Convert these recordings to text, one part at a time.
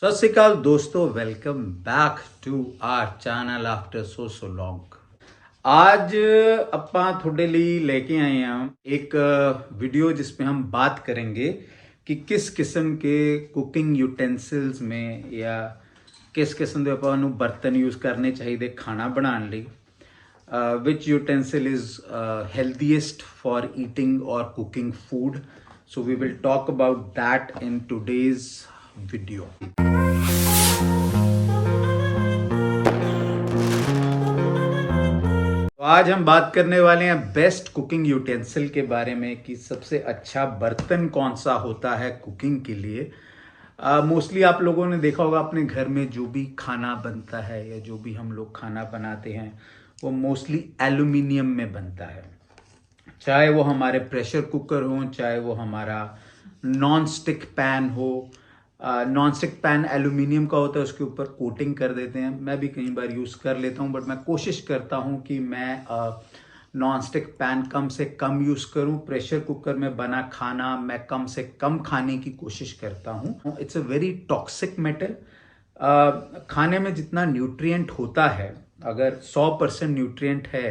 सत श्री अकाल दोस्तों, welcome back to our channel after so long. आज ਆਪਾਂ ਤੁਹਾਡੇ ਲਈ ਲੈ ਕੇ ਆਏ ਹਾਂ एक वीडियो जिसमें हम बात करेंगे कि किस किस्म के कुकिंग यूटेंसिल्स में या किस किस्म ਦੇ ਆਪਾਂ ਨੂੰ ਬਰਤਨ ਯੂਜ਼ ਕਰਨੇ ਚਾਹੀਦੇ ਖਾਣਾ ਬਣਾਉਣ ਲਈ। which utensil is healthiest for eating or cooking food. So we will talk about that in today's video. तो आज हम बात करने वाले हैं बेस्ट कुकिंग यूटेंसिल के बारे में कि सबसे अच्छा बर्तन कौन सा होता है कुकिंग के लिए। मोस्टली आप लोगों ने देखा होगा अपने घर में जो भी खाना बनता है या जो भी हम लोग खाना बनाते हैं वो मोस्टली एल्यूमिनियम में बनता है। चाहे वो हमारे प्रेशर कुकर हो, चाहे वो हमारा नॉन स्टिक पैन हो। नॉन स्टिक पैन एल्यूमिनियम का होता है, उसके ऊपर कोटिंग कर देते हैं। मैं भी कई बार यूज़ कर लेता हूँ, बट मैं कोशिश करता हूँ कि मैं नॉन स्टिक पैन कम से कम यूज़ करूँ। प्रेशर कुकर में बना खाना मैं कम से कम खाने की कोशिश करता हूँ। It's a very toxic metal. खाने में जितना न्यूट्रिएंट होता है, अगर 100% न्यूट्रिएंट है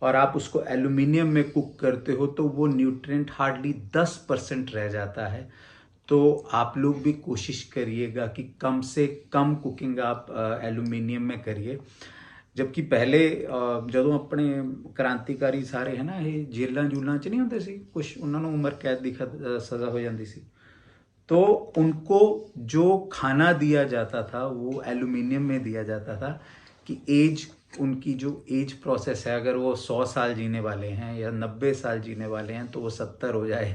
और आप उसको एल्यूमिनियम में कुक करते हो तो वो न्यूट्रिएंट हार्डली 10% रह जाता है। तो आप लोग भी कोशिश करिएगा कि कम से कम कुकिंग आप एल्यूमिनियम में करिए। जबकि पहले ਜਦੋਂ ਆਪਣੇ क्रांतिकारी सारे है ना, ये जेलों जूलों 'ਚ नहीं ਹੁੰਦੇ ਸੀ, कुछ उन्होंने उम्र कैद की सज़ा हो जाती सी। तो उनको जो खाना दिया जाता था वो एल्यूमिनियम में दिया जाता था कि एज, उनकी जो एज प्रोसेस है, अगर वो 100 साल जीने वाले हैं या 90 साल जीने वाले हैं तो वो 70 हो जाए,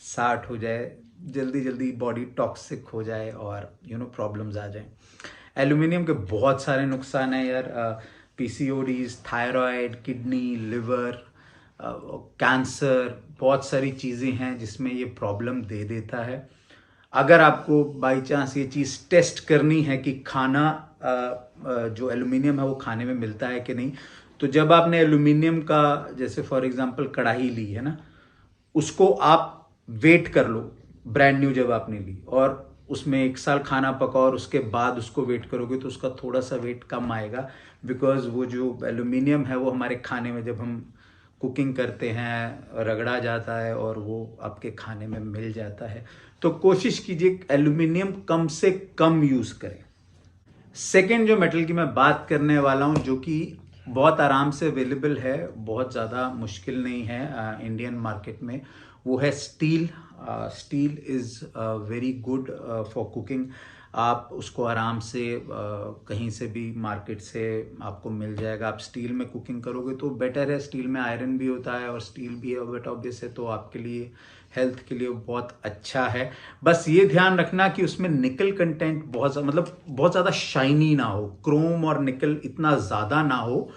60 हो जाए, जल्दी जल्दी बॉडी टॉक्सिक हो जाए और प्रॉब्लम्स आ जाएं। एल्यूमिनियम के बहुत सारे नुकसान हैं यार। पीसीओडीज, थायराइड, किडनी, लिवर, कैंसर, बहुत सारी चीज़ें हैं जिसमें ये प्रॉब्लम दे देता है। अगर आपको बाई चांस ये चीज़ टेस्ट करनी है कि खाना जो एल्यूमिनियम है वो खाने में मिलता है कि नहीं, तो जब आपने एल्यूमिनियम का जैसे फॉर एग्जांपल कढ़ाई ली है ना, उसको आप वेट कर लो। ब्रांड न्यू जब आपने ली और उसमें 1 साल खाना पका और उसके बाद उसको वेट करोगे तो उसका थोड़ा सा वेट कम आएगा, बिकॉज वो जो एल्यूमिनियम है वो हमारे खाने में जब हम कुकिंग करते हैं रगड़ा जाता है और वो आपके खाने में मिल जाता है। तो कोशिश कीजिए एल्यूमिनियम कम से कम यूज़ करें। सेकेंड जो मेटल की मैं बात करने वाला हूँ, जो कि बहुत आराम से अवेलेबल है, बहुत ज़्यादा मुश्किल नहीं है इंडियन मार्केट में, वो है steel. Steel is very good for cooking. आप उसको आराम से कहीं से भी मार्केट से आपको मिल जाएगा। आप स्टील में कुकिंग करोगे तो बेटर है। स्टील में आयरन भी होता है और स्टील भी है, बट ऑब्वियस है, तो आपके लिए हेल्थ के लिए बहुत अच्छा है। बस ये ध्यान रखना कि उसमें निकल कंटेंट बहुत ज़्यादा शाइनी ना हो, क्रोम और निकल इतना ज़्यादा ना हो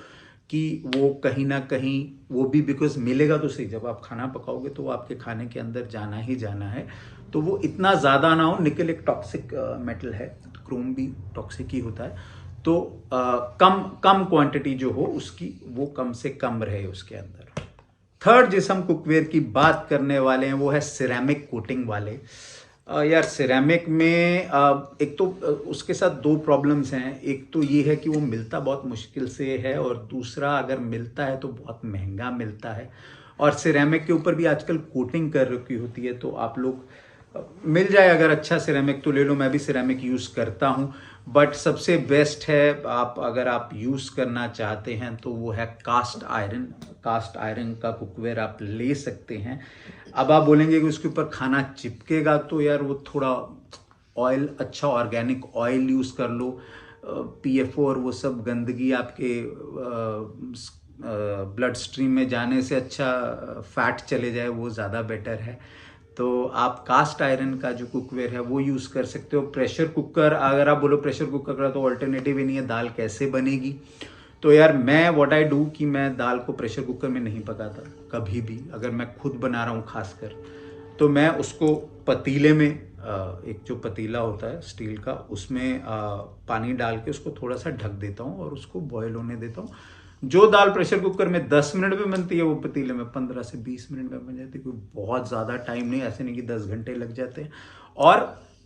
कि वो कहीं ना कहीं वो भी, बिकॉज मिलेगा तो सही, जब आप खाना पकाओगे तो वो आपके खाने के अंदर जाना ही जाना है, तो वो इतना ज़्यादा ना हो। निकल एक टॉक्सिक मेटल है, क्रोम भी टॉक्सिक ही होता है। तो कम कम क्वांटिटी जो हो उसकी, वो कम से कम रहे उसके अंदर। थर्ड जिस हम कुकवेयर की बात करने वाले हैं वो है सिरेमिक कोटिंग वाले। यार सिरेमिक में एक तो उसके साथ 2 प्रॉब्लम्स हैं। एक तो ये है कि वो मिलता बहुत मुश्किल से है, और दूसरा अगर मिलता है तो बहुत महंगा मिलता है। और सिरेमिक के ऊपर भी आजकल कोटिंग कर रखी होती है, तो आप लोग मिल जाए अगर अच्छा सिरेमिक तो ले लो। मैं भी सिरेमिक यूज़ करता हूँ, बट सबसे बेस्ट है, आप अगर आप यूज़ करना चाहते हैं तो वो है कास्ट आयरन। कास्ट आयरन का कुकवेयर आप ले सकते हैं। अब आप बोलेंगे कि उसके ऊपर खाना चिपकेगा, तो यार वो थोड़ा ऑयल, अच्छा ऑर्गेनिक ऑयल यूज़ कर लो। पीएफओ और वो सब गंदगी आपके ब्लड स्ट्रीम में जाने से अच्छा फैट चले जाए, वो ज़्यादा बेटर है। तो आप कास्ट आयरन का जो कुकवेयर है वो यूज़ कर सकते हो। प्रेशर कुकर, अगर आप बोलो प्रेशर कुकर का तो ऑल्टरनेटिव ही नहीं है, दाल कैसे बनेगी। तो यार मैं व्हाट आई डू कि मैं दाल को प्रेशर कुकर में नहीं पकाता कभी भी। अगर मैं खुद बना रहा हूँ खासकर, तो मैं उसको पतीले में, एक जो पतीला होता है स्टील का, उसमें पानी डाल के उसको थोड़ा सा ढक देता हूँ और उसको बॉयल होने देता हूँ। जो दाल प्रेशर कुकर में 10 मिनट में बनती है वो पतीले में 15 से 20 मिनट में बन जाती है। कोई बहुत ज़्यादा टाइम नहीं, ऐसे नहीं कि 10 घंटे लग जाते हैं। और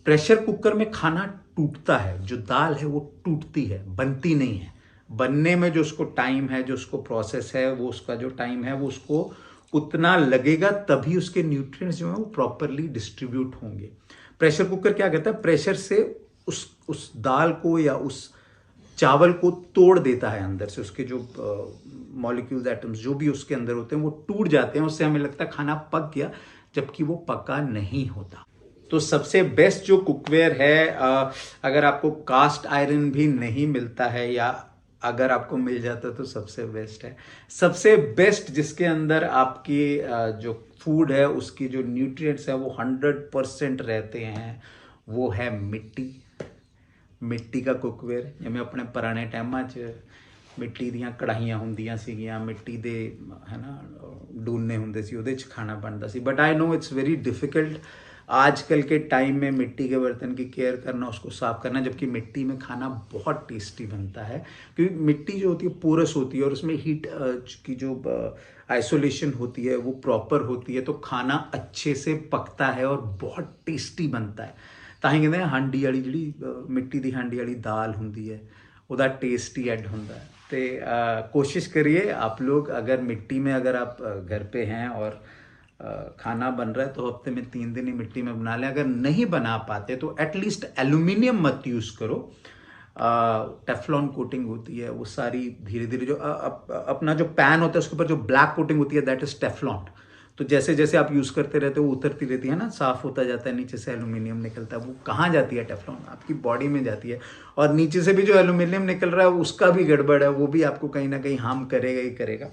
प्रेशर कुकर में खाना टूटता है, जो दाल है वो टूटती है, बनती नहीं है। बनने में जो उसको टाइम है, जो उसको प्रोसेस है, वो उसका जो टाइम है वो उसको उतना लगेगा, तभी उसके न्यूट्रिएंट्स जो है वो प्रॉपरली डिस्ट्रीब्यूट होंगे। प्रेशर कुकर क्या करता है, प्रेशर से उस दाल को या उस चावल को तोड़ देता है, अंदर से उसके जो मॉलिक्यूल्स, एटम्स जो भी उसके अंदर होते हैं वो टूट जाते हैं। उससे हमें लगता है खाना पक गया, जबकि वो पका नहीं होता। तो सबसे बेस्ट जो कुकवेयर है, अगर आपको कास्ट आयरन भी नहीं मिलता है या अगर आपको मिल जाता तो सबसे बेस्ट है। सबसे बेस्ट जिसके अंदर आपकी जो फूड है उसकी जो न्यूट्रिएंट्स है वो 100% रहते हैं, वो है मिट्टी। ਮਿੱਟੀ का ਕੁੱਕਵੇਅਰ, ਜਿਵੇਂ ਆਪਣੇ ਪੁਰਾਣੇ ਟਾਈਮਾਂ 'ਚ ਮਿੱਟੀ ਦੀਆਂ ਕੜਾਹੀਆਂ ਹੁੰਦੀਆਂ ਸੀਗੀਆਂ, ਮਿੱਟੀ ਦੇ ਹੈ ਨਾ ਡੂਨੇ ਹੁੰਦੇ ਸੀ, ਉਹਦੇ 'ਚ ਖਾਣਾ ਬਣਦਾ ਸੀ। But I know it's very difficult आजकल के टाइम में मिट्टी के बर्तन की केयर करना, उसको साफ़ करना, जबकि मिट्टी में खाना बहुत टेस्टी बनता है, क्योंकि मिट्टी जो होती है पोरस होती है और उसमें हीट की जो आइसोलेशन होती है वो प्रॉपर होती है, तो खाना अच्छे से पकता है और बहुत टेस्टी बनता है। ਤਾਂ ਹੀ ਕਹਿੰਦੇ ਹਾਂਡੀ ਵਾਲੀ ਜਿਹੜੀ ਮਿੱਟੀ ਦੀ ਹਾਂਡੀ ਵਾਲੀ ਦਾਲ ਹੁੰਦੀ है ਉਹਦਾ टेस्ट ही ऐड ਹੁੰਦਾ है। तो कोशिश करिए आप लोग, अगर मिट्टी में अगर आप घर पे हैं और खाना बन रहा है तो हफ्ते में 3 दिन ही मिट्टी में बना लें। अगर नहीं बना पाते तो एटलीस्ट एल्यूमिनियम मत यूज़ करो। टेफ्लॉन कोटिंग होती है वो सारी धीरे धीरे जो अपना जो पैन होता है उसके ऊपर जो ब्लैक कोटिंग होती है दैट इज़ टेफ्लॉन। तो जैसे जैसे आप यूज़ करते रहते हो वो उतरती रहती है ना, साफ़ होता जाता है, नीचे से एल्यूमिनियम निकलता है। वो कहाँ जाती है टेफ्लॉन? आपकी बॉडी में जाती है, और नीचे से भी जो एल्यूमिनियम निकल रहा है उसका भी गड़बड़ है, वो भी आपको कहीं ना कहीं हार्म करेगा ही करेगा।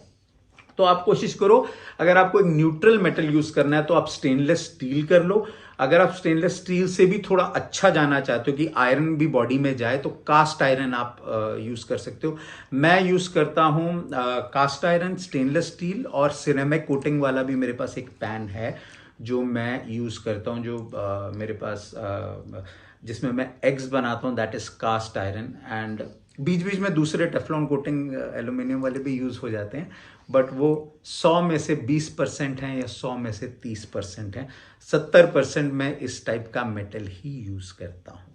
तो आप कोशिश करो, अगर आपको एक न्यूट्रल मेटल यूज़ करना है तो आप स्टेनलेस स्टील कर लो। अगर आप स्टेनलेस स्टील से भी थोड़ा अच्छा जाना चाहते हो कि आयरन भी बॉडी में जाए, तो कास्ट आयरन आप यूज़ कर सकते हो। मैं यूज़ करता हूँ कास्ट आयरन, स्टेनलेस स्टील और सिरेमिक कोटिंग वाला भी मेरे पास एक पैन है जो मैं यूज़ करता हूँ, जो मेरे पास जिसमें मैं एग्स बनाता हूँ, that is cast iron. And बीच बीच में दूसरे टेफ्लॉन कोटिंग एल्यूमिनियम वाले भी यूज़ हो जाते हैं, बट वो 100 में से 20% हैं या 100 में से 30% हैं। 70% मैं इस टाइप का मेटल ही यूज़ करता हूँ।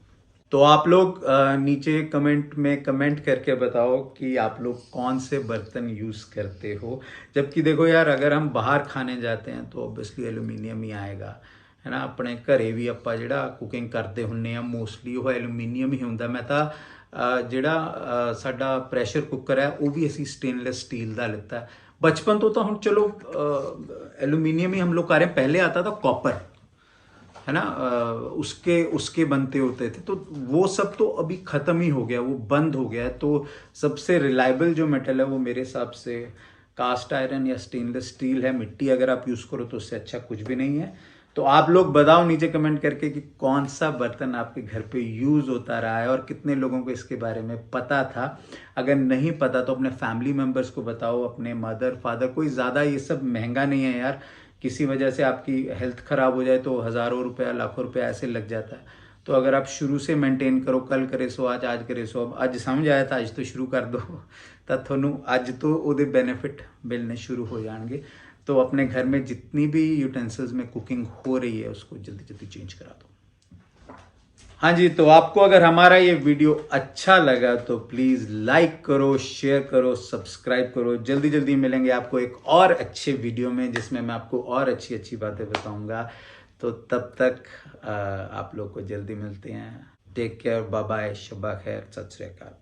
तो आप लोग नीचे कमेंट में कमेंट करके बताओ कि आप लोग कौन से बर्तन यूज़ करते हो। जबकि देखो यार, अगर हम बाहर खाने जाते हैं तो ऑब्वियसली एल्यूमिनियम ही आएगा, है ना। अपने घरे भी ਆਪਾਂ ਜਿਹੜਾ ਕੁਕਿੰਗ ਕਰਦੇ ਹੁੰਨੇ ਆ ਮੋਸਟਲੀ ਉਹ ਐਲੂਮੀਨੀਅਮ ਹੀ ਹੁੰਦਾ। ਮੈਂ ਤਾਂ ਜਿਹੜਾ ਸਾਡਾ ਪ੍ਰੈਸ਼ਰ ਕੁੱਕਰ ਹੈ ਉਹ ਵੀ ਅਸੀਂ ਸਟੇਨਲੈਸ स्टील ਦਾ ਲਿੱਤਾ। बचपन तो हम चलो एल्यूमिनियम ही हम लोग कर रहे हैं, पहले आता था कॉपर, है ना, उसके बनते होते थे। तो वो सब तो अभी ख़त्म ही हो गया, वो बंद हो गया है। तो सबसे रिलायबल जो मेटल है वो मेरे हिसाब से कास्ट आयरन या स्टेनलेस स्टील है। मिट्टी अगर आप यूज़ करो तो उससे अच्छा कुछ भी नहीं है। तो आप लोग बताओ नीचे कमेंट करके कि कौन सा बर्तन आपके घर पे यूज़ होता रहा है और कितने लोगों को इसके बारे में पता था। अगर नहीं पता तो अपने फैमिली मेम्बर्स को बताओ, अपने मदर फादर। कोई ज़्यादा ये सब महंगा नहीं है यार, किसी वजह से आपकी हेल्थ ख़राब हो जाए तो हज़ारों रुपया लाखों रुपया ऐसे लग जाता है। तो अगर आप शुरू से मेंटेन करो, कल करे सो आज, आज करे सो अब, आज समझ आया था आज तो शुरू कर दो, तो थोनू आज तो ਉਹਦੇ बेनिफिट मिलने शुरू हो जाएंगे। तो अपने घर में जितनी भी यूटेंसिल्स में कुकिंग हो रही है उसको जल्दी जल्दी चेंज करा दो। हाँ जी, तो आपको अगर हमारा ये वीडियो अच्छा लगा तो प्लीज़ लाइक करो, शेयर करो, सब्सक्राइब करो। जल्दी जल्दी मिलेंगे आपको एक और अच्छे वीडियो में जिसमें मैं आपको और अच्छी अच्छी बातें बताऊंगा। तो तब तक आप लोग को जल्दी मिलते हैं। टेक केयर, बाय बाय, शब्बा खैर, सत श्री अकाल।